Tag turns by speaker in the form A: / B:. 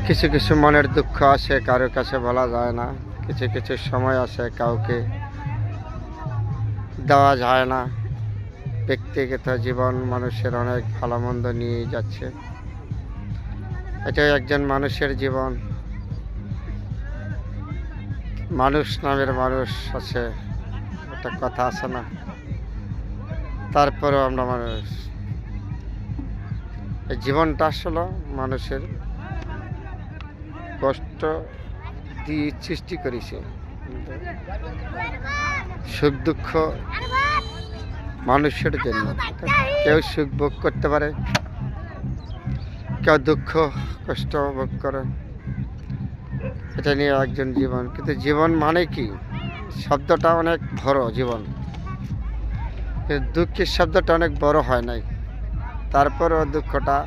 A: কিছু কিছু মনের দুঃখ আসে, কারোর কাছে বলা যায় না। কিছু কিছু সময় আসে, কাউকে দেওয়া যায় না। ব্যক্তিগত জীবন মানুষের অনেক ভালো মন্দ নিয়ে যাচ্ছে। এটাই একজন মানুষের জীবন। মানুষ নামের মানুষ আছে, একটা কথা আছে না? তারপরেও আমরা মানুষ। এই জীবনটা আসলে মানুষের কষ্ট দিয়ে সৃষ্টি করেছে। সুখ দুঃখ মানুষের জন্য। কেউ সুখ ভোগ করতে পারে, কেউ দুঃখ কষ্ট ভোগ করে। এটা নিয়ে একজন জীবন। কিন্তু জীবন মানে কি? শব্দটা অনেক বড়, জীবন। কিন্তু দুঃখের শব্দটা অনেক বড় হয় নাই, তারপরেও দুঃখটা